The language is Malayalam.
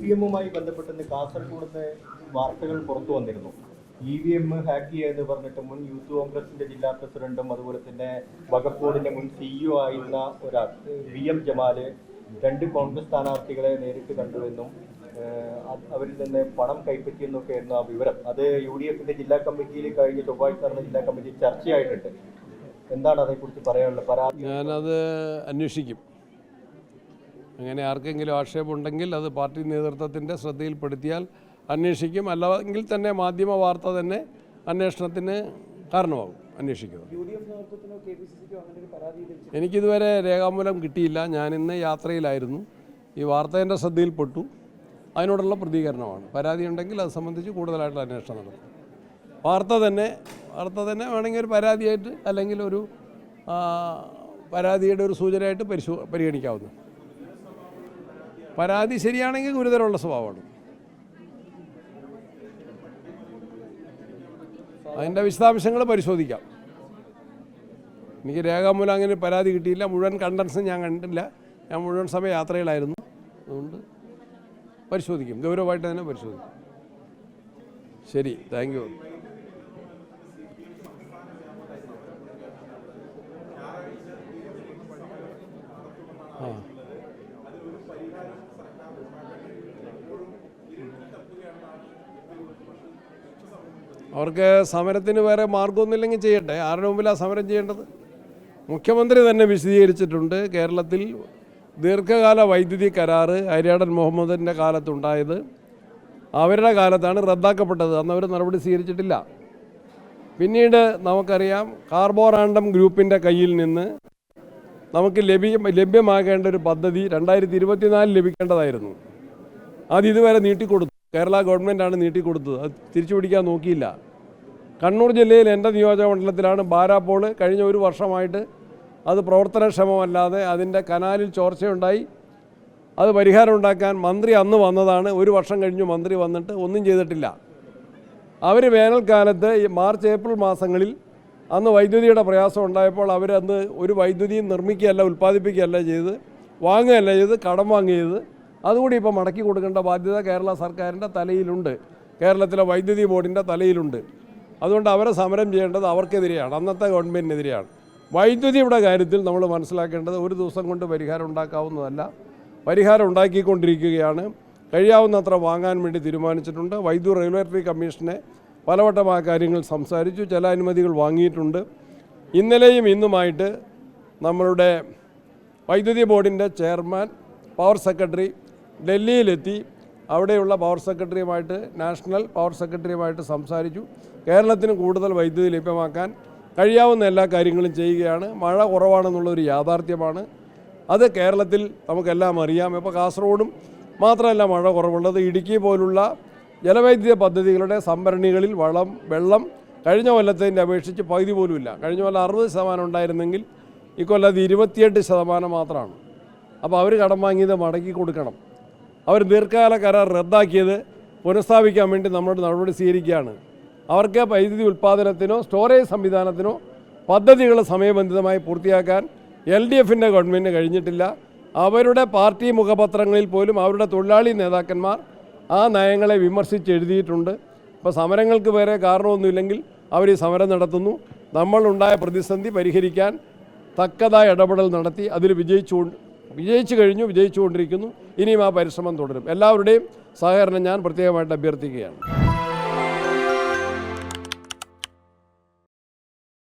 EVM-മായി ബന്ധപ്പെട്ട് കാസർഗോഡ് വാർത്തകൾ പുറത്തു വന്നിരുന്നു. EVM ഹാക്ക് ചെയ്യുക എന്ന് പറഞ്ഞിട്ട് മുൻ യൂത്ത് കോൺഗ്രസിന്റെ ജില്ലാ പ്രസിഡന്റും അതുപോലെ തന്നെ വഖഫ് ബോർഡിന്റെ മുൻ CEO ആയിരുന്ന ഒരാൾ VM ജമാല് 2 കോൺഗ്രസ് സ്ഥാനാർത്ഥികളെ നേരിട്ട് കണ്ടുവെന്നും അവരിൽ നിന്ന് പണം കൈപ്പറ്റിയെന്നൊക്കെയായിരുന്നു ആ വിവരം. അത് UDF-ന്റെ ജില്ലാ കമ്മിറ്റിയിൽ കഴിഞ്ഞ ചൊവ്വാഴ്ച നടന്ന ജില്ലാ കമ്മിറ്റി ചർച്ചയായിട്ടുണ്ട്. എന്താണ് അതേക്കുറിച്ച് പറയാനുള്ളത്? പരാതി ഞാനത് അന്വേഷിക്കും. അങ്ങനെ ആർക്കെങ്കിലും ആക്ഷേപമുണ്ടെങ്കിൽ അത് പാർട്ടി നേതൃത്വത്തിൻ്റെ ശ്രദ്ധയിൽപ്പെടുത്തിയാൽ അന്വേഷിക്കും. അല്ലെങ്കിൽ തന്നെ മാധ്യമ വാർത്ത തന്നെ അന്വേഷണത്തിന് കാരണമാകും. അന്വേഷിക്കുന്നത്. എനിക്കിതുവരെ രേഖാമൂലം കിട്ടിയില്ല. ഞാനിന്ന് യാത്രയിലായിരുന്നു. ഈ വാർത്ത എൻ്റെ ശ്രദ്ധയിൽപ്പെട്ടു. അതിനോടുള്ള പ്രതികരണമാണ്. പരാതി ഉണ്ടെങ്കിൽ അത് സംബന്ധിച്ച് കൂടുതലായിട്ടുള്ള അന്വേഷണം നടത്തും. വാർത്ത തന്നെ വേണമെങ്കിൽ ഒരു പരാതിയായിട്ട് അല്ലെങ്കിൽ ഒരു പരാതിയുടെ ഒരു സൂചനയായിട്ട് പരിഗണിക്കാവുന്നു. പരാതി ശരിയാണെങ്കിൽ ഗുരുതരമുള്ള സ്വഭാവമാണ്. അതിൻ്റെ വിശദാംശങ്ങൾ പരിശോധിക്കാം. എനിക്ക് രേഖാമൂലം അങ്ങനെ പരാതി കിട്ടിയില്ല. മുഴുവൻ കണ്ടൻസും ഞാൻ കണ്ടില്ല. ഞാൻ മുഴുവൻ സമയം യാത്രയിലായിരുന്നു. അതുകൊണ്ട് പരിശോധിക്കും, ഗൗരവമായിട്ട് തന്നെ പരിശോധിക്കും. ശരി, താങ്ക് യു. അവർക്ക് സമരത്തിന് വേറെ മാർഗമൊന്നുമില്ലെങ്കിൽ ചെയ്യട്ടെ. ആരുടെ മുമ്പിലാണ് സമരം ചെയ്യേണ്ടത്? മുഖ്യമന്ത്രി തന്നെ വിശദീകരിച്ചിട്ടുണ്ട്. കേരളത്തിൽ ദീർഘകാല വൈദ്യുതി കരാറ് ഹരിയാടൻ മുഹമ്മദിൻ്റെ കാലത്തുണ്ടായത് അവരുടെ കാലത്താണ് റദ്ദാക്കപ്പെട്ടത്. അന്ന് അവർ നടപടി സ്വീകരിച്ചിട്ടില്ല. പിന്നീട് നമുക്കറിയാം കാർബോറാണ്ടം ഗ്രൂപ്പിൻ്റെ കയ്യിൽ നിന്ന് നമുക്ക് ലഭ്യമാകേണ്ട ഒരു പദ്ധതി 2024 ലഭിക്കേണ്ടതായിരുന്നു. അത് ഇതുവരെ നീട്ടിക്കൊടുത്തു. കേരള ഗവൺമെൻറ്റാണ് നീട്ടിക്കൊടുത്തത്. അത് തിരിച്ചു പിടിക്കാൻ നോക്കിയില്ല. കണ്ണൂർ ജില്ലയിൽ എൻ്റെ നിയോജക മണ്ഡലത്തിലാണ് ബാരാപ്പോൾ. കഴിഞ്ഞ ഒരു വർഷമായിട്ട് അത് പ്രവർത്തനക്ഷമമല്ലാതെ അതിൻ്റെ കനാലിൽ ചോർച്ചയുണ്ടായി. അത് പരിഹാരം ഉണ്ടാക്കാൻ മന്ത്രി അന്ന് വന്നതാണ്. ഒരു വർഷം കഴിഞ്ഞു മന്ത്രി വന്നിട്ട് ഒന്നും ചെയ്തിട്ടില്ല. അവർ വേനൽക്കാലത്ത് മാർച്ച് ഏപ്രിൽ മാസങ്ങളിൽ അന്ന് വൈദ്യുതിയുടെ പ്രയാസം ഉണ്ടായപ്പോൾ അവരന്ന് ഒരു വൈദ്യുതിയും നിർമ്മിക്കുകയല്ല ഉൽപ്പാദിപ്പിക്കുകയല്ല ചെയ്ത്, വാങ്ങുകയല്ല ചെയ്ത്, കടം വാങ്ങിയത്. അതുകൂടി ഇപ്പോൾ മടക്കി കൊടുക്കേണ്ട ബാധ്യത കേരള സർക്കാരിൻ്റെ തലയിലുണ്ട്, കേരളത്തിലെ വൈദ്യുതി ബോർഡിൻ്റെ തലയിലുണ്ട്. അതുകൊണ്ട് അവരെ സമരം ചെയ്യേണ്ടത് അവർക്കെതിരെയാണ്, അന്നത്തെ ഗവൺമെൻറ്റിനെതിരെയാണ്. വൈദ്യുതിയുടെ കാര്യത്തിൽ നമ്മൾ മനസ്സിലാക്കേണ്ടത് ഒരു ദിവസം കൊണ്ട് പരിഹാരം ഉണ്ടാക്കാവുന്നതല്ല. പരിഹാരം ഉണ്ടാക്കിക്കൊണ്ടിരിക്കുകയാണ്. കഴിയാവുന്നത്ര വാങ്ങാൻ വേണ്ടി തീരുമാനിച്ചിട്ടുണ്ട്. വൈദ്യുതി റെഗുലേറ്ററി കമ്മീഷനെ പലവട്ടം ആ കാര്യങ്ങൾ സംസാരിച്ചു. ചില അനുമതികൾ വാങ്ങിയിട്ടുണ്ട്. ഇന്നലെയും ഇന്നുമായിട്ട് നമ്മളുടെ വൈദ്യുതി ബോർഡിൻ്റെ ചെയർമാൻ, പവർ സെക്രട്ടറി ഡൽഹിയിലെത്തി അവിടെയുള്ള പവർ സെക്രട്ടറിയുമായിട്ട്, നാഷണൽ പവർ സെക്രട്ടറിയുമായിട്ട് സംസാരിച്ചു. കേരളത്തിന് കൂടുതൽ വൈദ്യുതി ലഭ്യമാക്കാൻ കഴിയാവുന്ന എല്ലാ കാര്യങ്ങളും ചെയ്യുകയാണ്. മഴ കുറവാണെന്നുള്ളൊരു യാഥാർത്ഥ്യമാണ്. അത് കേരളത്തിൽ നമുക്കെല്ലാം അറിയാം. ഇപ്പോൾ കാസർഗോഡും മാത്രമല്ല മഴ കുറവുള്ളത്, ഇടുക്കി പോലുള്ള ജലവൈദ്യുത പദ്ധതികളുടെ സംഭരണികളിൽ വെള്ളം കഴിഞ്ഞ കൊല്ലത്തിൻ്റെ അപേക്ഷിച്ച് പകുതി പോലുമില്ല. കഴിഞ്ഞ കൊല്ലം 60% ഉണ്ടായിരുന്നെങ്കിൽ ഇക്കൊല്ലം അത് 28% മാത്രമാണ്. അപ്പോൾ അവർ കടം വാങ്ങിയത് മടക്കി കൊടുക്കണം. അവർ ദീർഘകാല കരാർ റദ്ദാക്കിയത് പുനഃസ്ഥാപിക്കാൻ വേണ്ടി നമ്മുടെ നടപടി സ്വീകരിക്കുകയാണ്. അവർക്ക് വൈദ്യുതി ഉൽപ്പാദനത്തിനോ സ്റ്റോറേജ് സംവിധാനത്തിനോ പദ്ധതികൾ സമയബന്ധിതമായി പൂർത്തിയാക്കാൻ LDF-ൻ്റെ ഗവൺമെൻറ്റിന് കഴിഞ്ഞിട്ടില്ല. അവരുടെ പാർട്ടി മുഖപത്രങ്ങളിൽ പോലും അവരുടെ തൊഴിലാളി നേതാക്കന്മാർ ആ നയങ്ങളെ വിമർശിച്ച് എഴുതിയിട്ടുണ്ട്. ഇപ്പോൾ സമരങ്ങൾക്ക് വേറെ കാരണമൊന്നുമില്ലെങ്കിൽ അവർ ഈ സമരം നടത്തുന്നു. നമ്മളുണ്ടായ പ്രതിസന്ധി പരിഹരിക്കാൻ തക്കതായ ഇടപെടൽ നടത്തി അതിൽ വിജയിച്ചുകൊണ്ടിരിക്കുന്നു. ഇനിയും ആ പരിശ്രമം തുടരും. എല്ലാവരുടെയും സഹകരണം ഞാൻ പ്രത്യേകമായിട്ട് അഭ്യർത്ഥിക്കുകയാണ്.